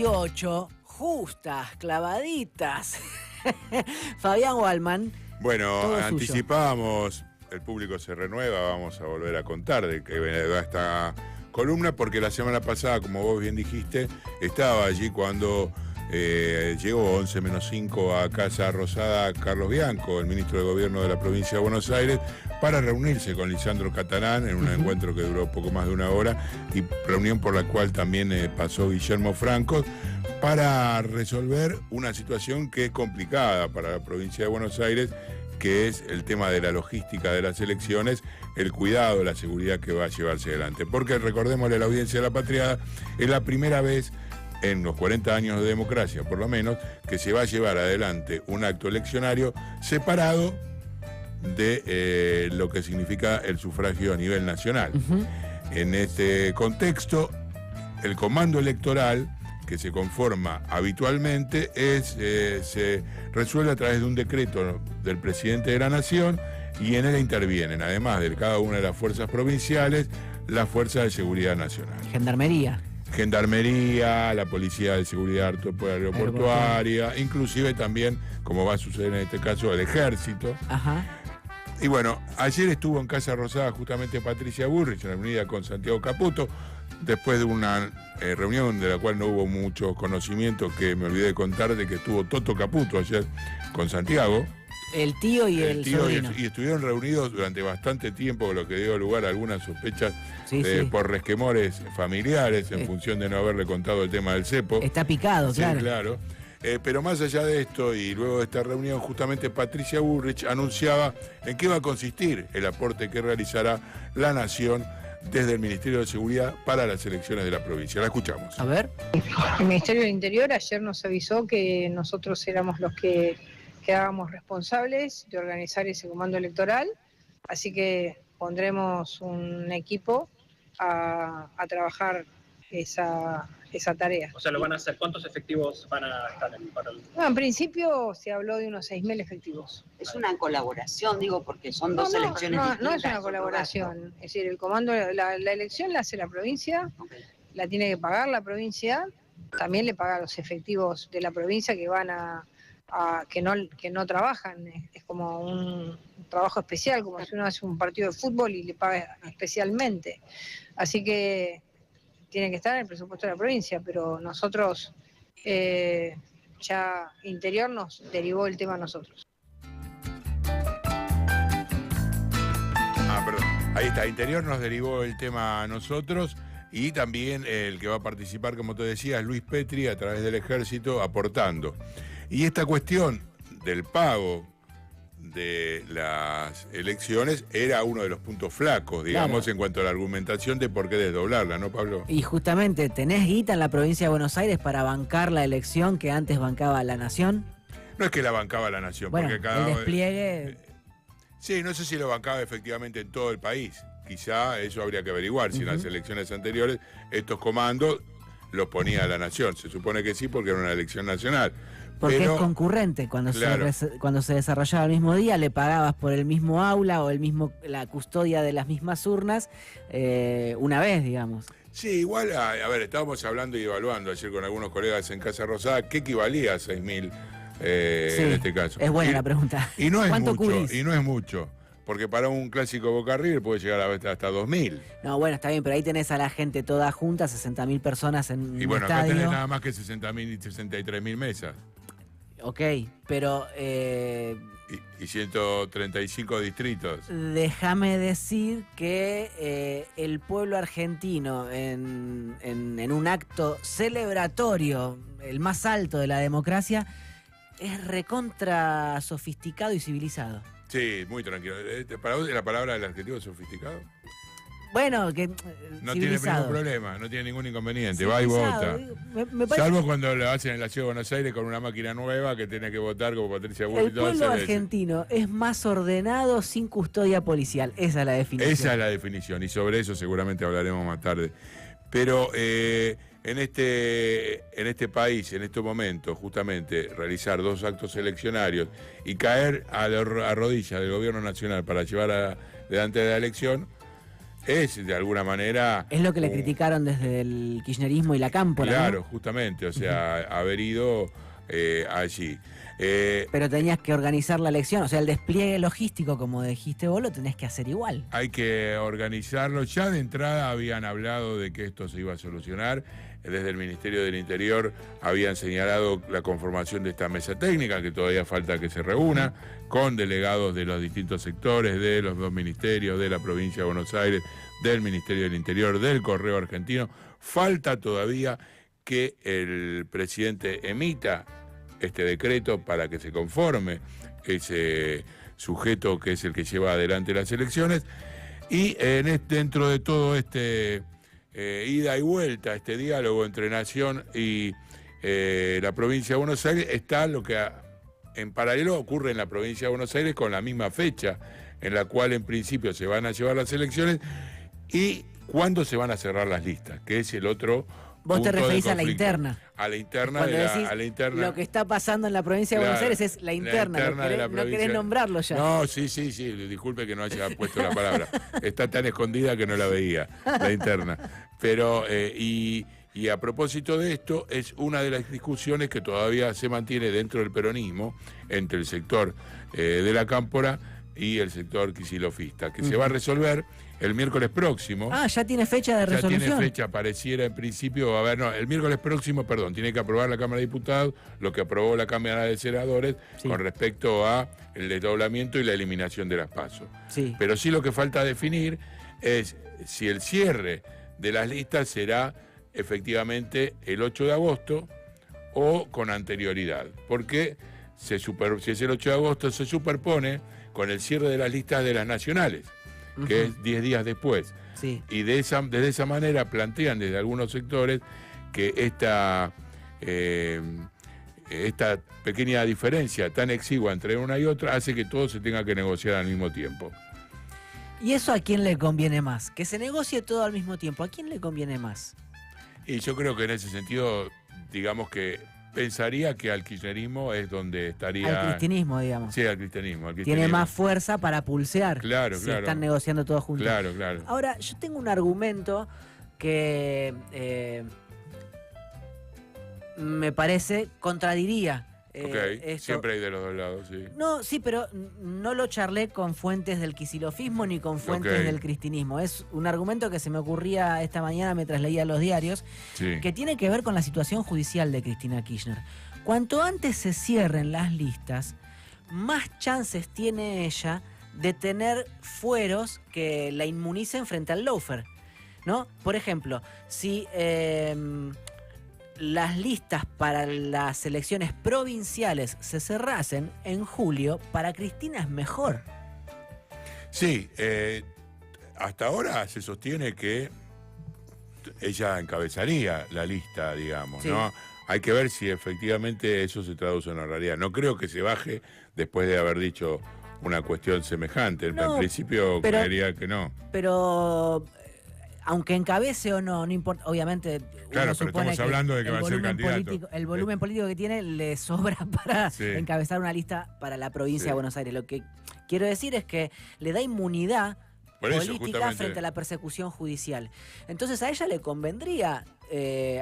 18, justas, clavaditas. Fabián Wallman. Bueno, anticipábamos, el público se renueva, vamos a volver a contar de qué va esta columna, porque la semana pasada, como vos bien dijiste, estaba allí cuando llegó 11 menos 5 a Casa Rosada Carlos Bianco, el ministro de Gobierno de la provincia de Buenos Aires, para reunirse con Lisandro Catalán en un encuentro que duró poco más de una hora, y reunión por la cual también pasó Guillermo Franco, para resolver una situación que es complicada para la provincia de Buenos Aires, que es el tema de la logística de las elecciones, el cuidado, la seguridad que va a llevarse adelante. Porque recordémosle a la audiencia de La Patriada, es la primera vez en los 40 años de democracia, por lo menos, que se va a llevar adelante un acto eleccionario separado de lo que significa el sufragio a nivel nacional. En este contexto, el comando electoral que se conforma habitualmente se resuelve a través de un decreto del presidente de la Nación, y en él intervienen, además de cada una de las fuerzas provinciales, las fuerzas de seguridad nacional. Gendarmería, la Policía de Seguridad Aeroportuaria, inclusive también, como va a suceder en este caso, el Ejército. Y bueno, ayer estuvo en Casa Rosada justamente Patricia Bullrich, reunida con Santiago Caputo, después de una reunión de la cual no hubo mucho conocimiento, que me olvidé de contar, de que estuvo Toto Caputo ayer con Santiago. El tío y el sobrino. Y estuvieron reunidos durante bastante tiempo, lo que dio lugar a algunas sospechas por resquemores familiares en función de no haberle contado el tema del cepo. Está picado, claro. Sí, claro. Pero más allá de esto, y luego de esta reunión, justamente Patricia Bullrich anunciaba en qué va a consistir el aporte que realizará la Nación desde el Ministerio de Seguridad para las elecciones de la provincia. La escuchamos. A ver. El Ministerio del Interior ayer nos avisó que nosotros éramos los que quedábamos responsables de organizar ese comando electoral, así que pondremos un equipo a trabajar esa tarea. O sea, lo van a hacer. ¿Cuántos efectivos van a estar para el...? En principio se habló de unos 6.000 efectivos. Es una colaboración, digo, porque son dos elecciones distintas. No es una colaboración. Es decir, el comando, la elección la hace la provincia, la tiene que pagar la provincia, también le paga a los efectivos de la provincia que van que no trabajan. Es como un trabajo especial, como si uno hace un partido de fútbol y le paga especialmente. Así que tiene que estar en el presupuesto de la provincia, pero nosotros, ya Interior nos derivó el tema a nosotros. Perdón. Ahí está, Interior nos derivó el tema a nosotros, y también el que va a participar, como te decía, es Luis Petri, a través del Ejército, aportando. Y esta cuestión del pago de las elecciones era uno de los puntos flacos, digamos, en cuanto a la argumentación de por qué desdoblarla, ¿no, Pablo? Y justamente, ¿tenés guita en la provincia de Buenos Aires para bancar la elección que antes bancaba la Nación? No es que la bancaba la Nación, bueno, porque cada... el despliegue... Sí, no sé si lo bancaba efectivamente en todo el país. Quizá eso habría que averiguar, si en las elecciones anteriores estos comandos los ponía la Nación. Se supone que sí, porque era una elección nacional. Porque pero, es concurrente, cuando se desarrollaba el mismo día, le pagabas por el mismo aula o la custodia de las mismas urnas una vez, digamos. Sí, igual, a ver, estábamos hablando y evaluando ayer con algunos colegas en Casa Rosada, ¿qué equivalía a 6.000 en este caso? Es buena la pregunta. Y no es ¿Cuánto mucho, cubrís? y no es mucho. Porque para un clásico Boca River puede llegar hasta 2.000. No, bueno, está bien, pero ahí tenés a la gente toda junta, 60.000 personas en un estadio. Y bueno, acá tenés nada más que 60.000 y 63.000 mesas. Ok, pero... Y 135 distritos. Déjame decir que el pueblo argentino en un acto celebratorio, el más alto de la democracia, es recontra sofisticado y civilizado. Sí, muy tranquilo. ¿Para vos la palabra del adjetivo sofisticado? Bueno, que no tiene ningún problema, no tiene ningún inconveniente, va y vota. Me parece... Salvo cuando lo hacen en la Ciudad de Buenos Aires con una máquina nueva que tiene que votar como Patricia Bullrich. El pueblo argentino es más ordenado sin custodia policial, esa es la definición. Esa es la definición, y sobre eso seguramente hablaremos más tarde. Pero en este país, en este momento, justamente, realizar dos actos eleccionarios y caer a rodillas del gobierno nacional para llevar adelante la elección, es de alguna manera... Es lo que le criticaron desde el kirchnerismo y la cámpora, Claro, ¿no? justamente, o sea, haber ido allí. Pero tenías que organizar la elección, o sea, el despliegue logístico, como dijiste vos, lo tenés que hacer igual. Hay que organizarlo. Ya de entrada habían hablado de que esto se iba a solucionar. Desde el Ministerio del Interior habían señalado la conformación de esta mesa técnica, que todavía falta que se reúna, con delegados de los distintos sectores, de los dos ministerios, de la provincia de Buenos Aires, del Ministerio del Interior, del Correo Argentino. Falta todavía que el presidente emita este decreto para que se conforme ese sujeto que es el que lleva adelante las elecciones. Y dentro de todo este ida y vuelta, este diálogo entre Nación y la provincia de Buenos Aires, está lo que en paralelo ocurre en la provincia de Buenos Aires con la misma fecha en la cual en principio se van a llevar las elecciones y cuándo se van a cerrar las listas, que es el otro. Vos te referís a la interna. A la interna, a la interna. Lo que está pasando en la provincia de Buenos Aires es la interna. No querés nombrarlo ya. No, sí. Disculpe que no haya puesto la palabra. Está tan escondida que no la veía, la interna. Pero, y a propósito de esto, es una de las discusiones que todavía se mantiene dentro del peronismo, entre el sector de la cámpora y el sector kicilofista, que se va a resolver el miércoles próximo. Ah, ya tiene fecha de resolución. Ya tiene fecha, pareciera en principio, el miércoles próximo, tiene que aprobar la Cámara de Diputados lo que aprobó la Cámara de Senadores con respecto a el desdoblamiento y la eliminación de las PASO. Sí. Pero sí lo que falta definir es si el cierre de las listas será efectivamente el 8 de agosto o con anterioridad, porque si es el 8 de agosto se superpone con el cierre de las listas de las nacionales, que es 10 días después. Sí. Y desde esa manera plantean desde algunos sectores que esta pequeña diferencia tan exigua entre una y otra hace que todo se tenga que negociar al mismo tiempo. ¿Y eso a quién le conviene más? Que se negocie todo al mismo tiempo. ¿A quién le conviene más? Y yo creo que en ese sentido, digamos que pensaría que al kirchnerismo es donde estaría... Al cristianismo, digamos. Sí, al cristianismo. Tiene más fuerza para pulsear. Claro. Están negociando todos juntos. Claro. Ahora, yo tengo un argumento que me parece contradiría esto. Siempre hay de los dos lados, sí. No, sí, pero no lo charlé con fuentes del kicilofismo ni con fuentes del cristianismo. Es un argumento que se me ocurría esta mañana mientras leía los diarios, que tiene que ver con la situación judicial de Cristina Kirchner. Cuanto antes se cierren las listas, más chances tiene ella de tener fueros que la inmunicen frente al lawfare, ¿no? Por ejemplo, si las listas para las elecciones provinciales se cerrasen en julio, para Cristina es mejor. Sí, hasta ahora se sostiene que ella encabezaría la lista, digamos, ¿no? Hay que ver si efectivamente eso se traduce en la realidad. No creo que se baje después de haber dicho una cuestión semejante. En principio creería que no. Pero aunque encabece o no importa, obviamente. Claro, pero estamos hablando de que va a ser candidato. El volumen político que tiene le sobra para encabezar una lista para la provincia de Buenos Aires. Lo que quiero decir es que le da inmunidad política frente a la persecución judicial. Entonces a ella le convendría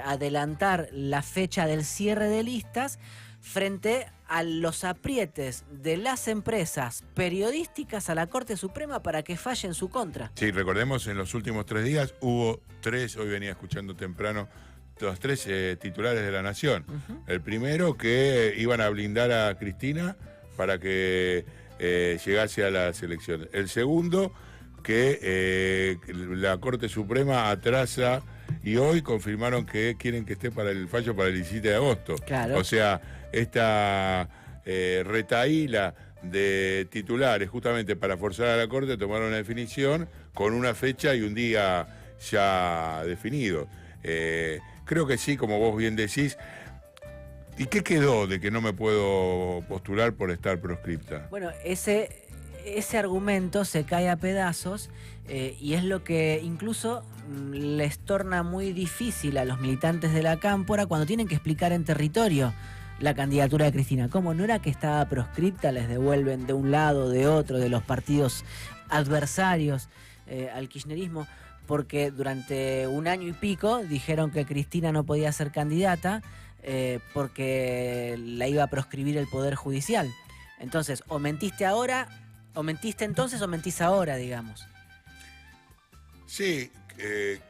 adelantar la fecha del cierre de listas frente a los aprietes de las empresas periodísticas a la Corte Suprema para que falle en su contra. Sí, recordemos, en los últimos 3 días hubo 3, hoy venía escuchando temprano, los 3 titulares de La Nación. El primero, que iban a blindar a Cristina para que llegase a las elecciones. El segundo, que la Corte Suprema atrasa, y hoy confirmaron que quieren que esté para el fallo para el 17 de agosto. Claro. O sea, esta retaíla de titulares justamente para forzar a la Corte tomaron una definición con una fecha y un día ya definido. Creo que sí, como vos bien decís. ¿Y qué quedó de que no me puedo postular por estar proscripta? Bueno, ese argumento se cae a pedazos y es lo que incluso les torna muy difícil a los militantes de la cámpora cuando tienen que explicar en territorio la candidatura de Cristina. Como no era que estaba proscripta, les devuelven de un lado, de otro, de los partidos adversarios. al kirchnerismo, porque durante un año y pico dijeron que Cristina no podía ser candidata porque la iba a proscribir el Poder Judicial. Entonces, o mentiste ahora, o mentiste entonces, o mentís ahora, digamos. Sí, qué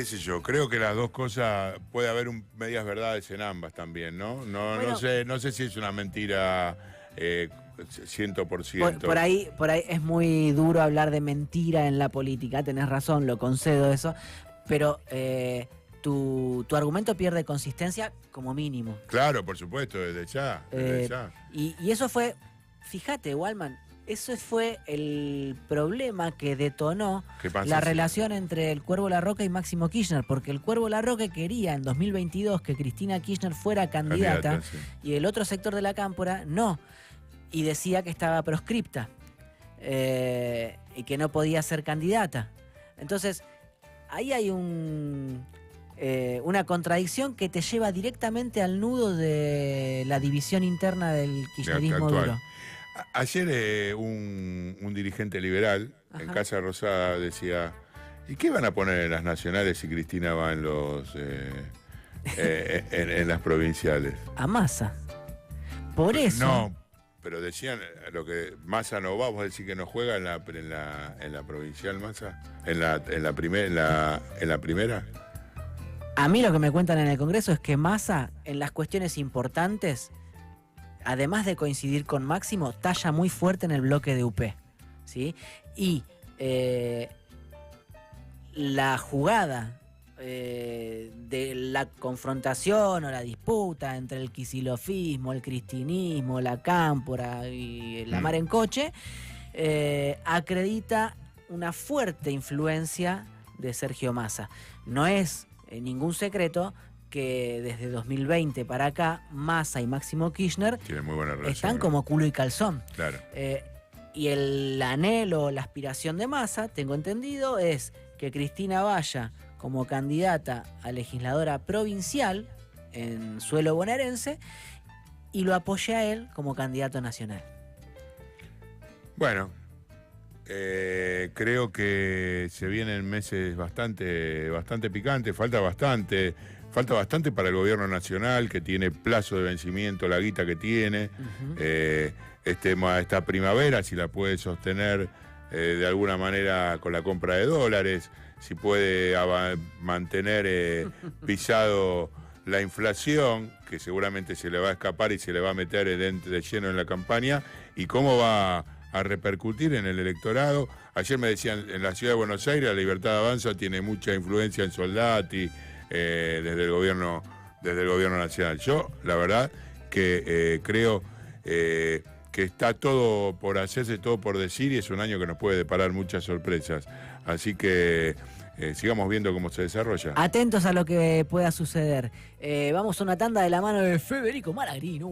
sé yo, creo que las dos cosas, puede haber medias verdades en ambas también, ¿no? Bueno, no sé si es una mentira 100%. Por ahí es muy duro hablar de mentira en la política, tenés razón, lo concedo eso, pero tu argumento pierde consistencia como mínimo. Claro, por supuesto, desde ya. Y eso fue, fíjate, Wallman, eso fue el problema que detonó la relación entre el Cuervo Larroque y Máximo Kirchner, porque el Cuervo Larroque quería en 2022 que Cristina Kirchner fuera candidata sí. Y el otro sector de la cámpora no, y decía que estaba proscripta y que no podía ser candidata. Entonces, ahí hay una contradicción que te lleva directamente al nudo de la división interna del kirchnerismo duro. Ayer un dirigente liberal en Casa Rosada decía, ¿y qué van a poner en las nacionales si Cristina va en en las provinciales? A Massa. Por eso. No, pero decían lo que Massa no va, vos decís que no juega en la provincial Massa, en la primera. A mí lo que me cuentan en el Congreso es que Massa en las cuestiones importantes, además de coincidir con Máximo, talla muy fuerte en el bloque de UP, ¿sí? Y la jugada de la confrontación o la disputa entre el quisilofismo, el cristinismo, la cámpora y la mar en coche, acredita una fuerte influencia de Sergio Massa. No es ningún secreto que desde 2020 para acá, Massa y Máximo Kirchner muy buena relación, están como culo y calzón. Claro. Y el anhelo, la aspiración de Massa, tengo entendido, es que Cristina vaya como candidata a legisladora provincial en suelo bonaerense y lo apoye a él como candidato nacional. Bueno, creo que se vienen meses bastante picantes, falta bastante para el gobierno nacional, que tiene plazo de vencimiento, la guita que tiene. Esta primavera, si la puede sostener de alguna manera con la compra de dólares, si puede mantener pisado la inflación, que seguramente se le va a escapar y se le va a meter de lleno en la campaña, y cómo va a repercutir en el electorado. Ayer me decían, en la ciudad de Buenos Aires, la Libertad de Avanza tiene mucha influencia en Soldati, desde el gobierno nacional. Yo, la verdad, que creo que está todo por hacerse, todo por decir, y es un año que nos puede deparar muchas sorpresas. Así que sigamos viendo cómo se desarrolla. Atentos a lo que pueda suceder. Vamos a una tanda de la mano de Federico Malagrino.